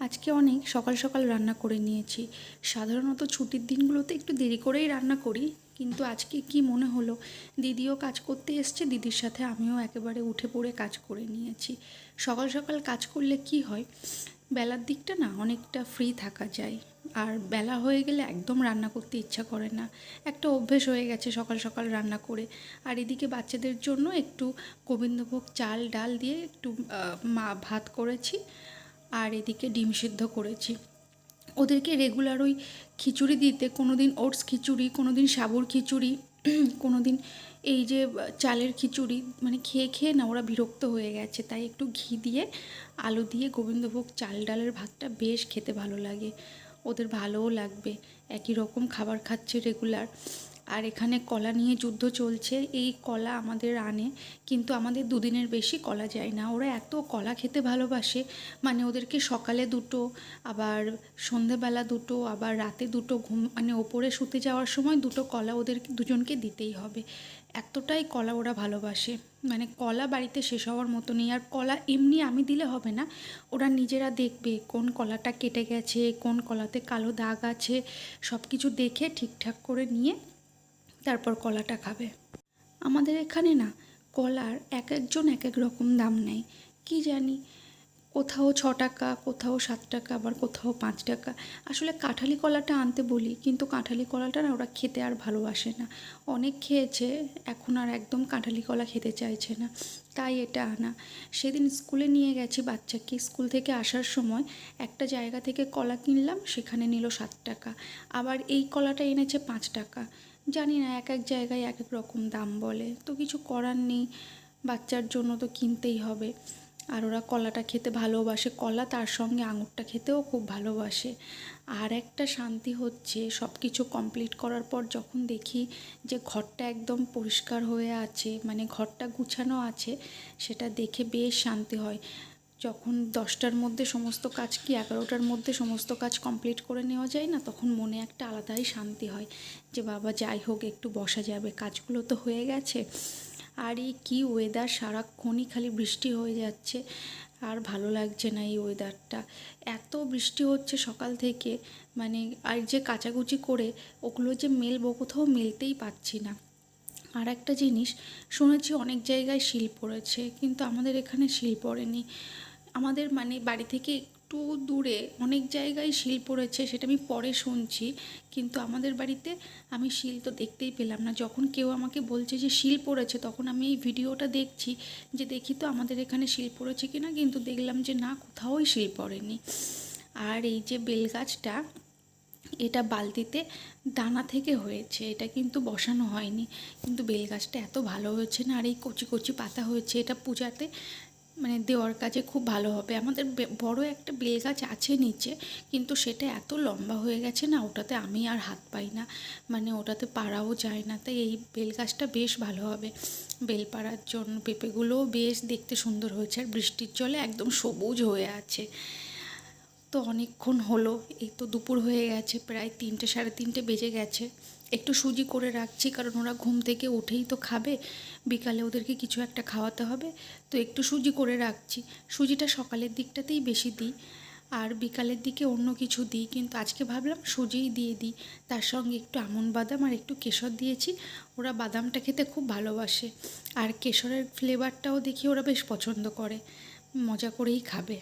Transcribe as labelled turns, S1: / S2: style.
S1: আজকে অনেক সকাল সকাল রান্না করে নিয়েছি। সাধারণত ছুটির দিনগুলোতে একটু দেরি করেই রান্না করি, কিন্তু আজকে কি মনে হলো, দিদিও কাজ করতে এসছে, দিদির সাথে আমিও একেবারে উঠে পড়ে কাজ করে নিয়েছি। সকাল সকাল কাজ করলে কি হয়, বেলার দিকটা না অনেকটা ফ্রি থাকা যায়। আর বেলা হয়ে গেলে একদম রান্না করতে ইচ্ছা করে না, একটা অভ্যেস হয়ে গেছে সকাল সকাল রান্না করে। আর এদিকে বাচ্চাদের জন্য একটু গোবিন্দভোগ চাল ডাল দিয়ে একটু ভাত করেছি, আর এদিকে ডিম সিদ্ধ করেছি। ওদেরকে রেগুলার ওই খিচুড়ি দিতে, কোনো দিন ওটস খিচুড়ি, কোনো দিন সাবুর খিচুড়ি, কোনো দিন এই যে চালের খিচুড়ি, মানে খেয়ে খেয়ে না ওরা বিরক্ত হয়ে গেছে। তাই একটু ঘি দিয়ে আলু দিয়ে গোবিন্দভোগ চাল ডালের ভাতটা বেশ খেতে ভালো লাগে, ওদের ভালোও লাগবে। একই রকম খাবার খাচ্ছে রেগুলার। আর এখানে কলা নিয়ে যুদ্ধ চলছে। এই কলা আমাদের আনে, কিন্তু আমাদের দুদিনের বেশি কলা যায় না। ওরা এত কলা খেতে ভালোবাসে, মানে ওদেরকে সকালে দুটো, আবার সন্ধেবেলা দুটো, আবার রাতে দুটো, মানে ওপরে শুতে যাওয়ার সময় দুটো কলা ওদের দুজনকে দিতেই হবে। এতটাই কলা ওরা ভালোবাসে, মানে কলা বাড়িতে শেষ হওয়ার মতো নেই। আর কলা এমনি আমি দিলে হবে না, ওরা নিজেরা দেখবে কোন কলাটা কেটে গেছে, কোন কলাতে কালো দাগ আছে, সব কিছু দেখে ঠিকঠাক করে নিয়ে তারপর কলাটা খাবে। আমাদের এখানে না কলার এক একজন এক এক রকম দাম নেয়, কি জানি, কোথাও 6 টাকা, কোথাও 7 টাকা, আবার কোথাও 5 টাকা। আসলে কাঁঠালি কলাটা আনতে বলি, কিন্তু কাঁঠালি কলাটা না ওরা খেতে আর ভালোবাসে না। অনেক খেয়েছে, এখন আর একদম কাঁঠালি কলা খেতে চাইছে না, তাই এটা আনা। সেদিন স্কুলে নিয়ে গেছি বাচ্চাকে, স্কুল থেকে আসার সময় একটা জায়গা থেকে কলা কিনলাম, সেখানে নিল 7 টাকা। আবার এই কলাটা এনেছে 5 টাকা। জানি না, এক এক জায়গায় এক এক রকম দাম বলে, তো কিছু করার নেই, বাচ্চার জন্য তো কিনতেই হবে। আর ওরা কলাটা খেতে ভালোবাসে, কলা তার সঙ্গে আঙুরটা খেতেও খুব ভালোবাসে। আর একটা শান্তি হচ্ছে, সব কিছু কমপ্লিট করার পর যখন দেখি যে ঘরটা একদম পরিষ্কার হয়ে আছে, মানে ঘরটা গুছানো আছে, সেটা দেখে বেশ শান্তি হয়। যখন 10টার মধ্যে সমস্ত কাজ, কি 11টার মধ্যে সমস্ত কাজ কমপ্লিট করে নেওয়া যায় না, তখন মনে একটা আলাদাই শান্তি হয় যে বাবা যাই হোক একটু বসা যাবে, কাজগুলো তো হয়ে গেছে। আর এই কী ওয়েদার, সারাক্ষণই খালি বৃষ্টি হয়ে যাচ্ছে, আর ভালো লাগছে না এই ওয়েদারটা। এত বৃষ্টি হচ্ছে সকাল থেকে, মানে আর যে কাচাকুচি করে ওগুলো যে মেলবো, কোথাও মেলতেই পারছি না। আর একটা জিনিস শুনেছি, অনেক জায়গায় শিল পড়েছে, কিন্তু আমাদের এখানে শিল পড়েনি। আমাদের মানে বাড়ি থেকে একটু দূরে অনেক জায়গায় শিল পড়েছে, সেটা আমি পরে শুনছি, কিন্তু আমাদের বাড়িতে আমি শিল তো দেখতেই পেলাম না। যখন কেউ আমাকে বলছে যে শিল পড়েছে, তখন আমি এই ভিডিওটা দেখছি, যে দেখি তো আমাদের এখানে শিল পড়েছে কিনা, কিন্তু দেখলাম যে না, কোথাওই শিল পড়েনি। আর এই যে বেলগাছটা, এটা বালতিতে দানা থেকে হয়েছে, এটা কিন্তু বসানো হয়নি, কিন্তু বেলগাছটা এত ভালো হয়েছে না। আর এই কচি কচি পাতা হয়েছে, এটা পূজাতে মানে দেওয়ার কাজে খুব ভালো হবে। আমাদের বড় একটা বেলগাছ আছে নিচে, কিন্তু সেটা এত লম্বা হয়ে গেছে না, ওটাতে আমি আর হাত পাই না, মানে ওটাতে পারাও যায় না। তাই এই বেলগাছটা বেশ ভালো হবে বেল পাড়ার জন্য। পেঁপেগুলোও বেশ দেখতে সুন্দর হয়েছে, আর বৃষ্টির জলে একদম সবুজ হয়ে আছে। তো অনেকক্ষণ হলো, এই তো দুপুর হয়ে গেছে, প্রায় 3টে সাড়ে 3টে বেজে গেছে। একটু সুজি করে রাখছি, কারণ ওরা ঘুম থেকে উঠেই তো খাবে, বিকালে ওদেরকে কিছু একটা খাওয়াতে হবে, তো একটু সুজি করে রাখছি। সুজিটা সকালের দিকটাতেই বেশি দিই, আর বিকালের দিকে অন্য কিছু দিই, কিন্তু আজকে ভাবলাম সুজিই দিয়ে দিই। তার সঙ্গে একটু আমন্ড বাদাম আর একটু কেশর দিয়েছি, ওরা বাদামটা খেতে খুব ভালোবাসে, আর কেশরের ফ্লেভারটাও দেখি ওরা বেশ পছন্দ করে, মজা করেই খাবে।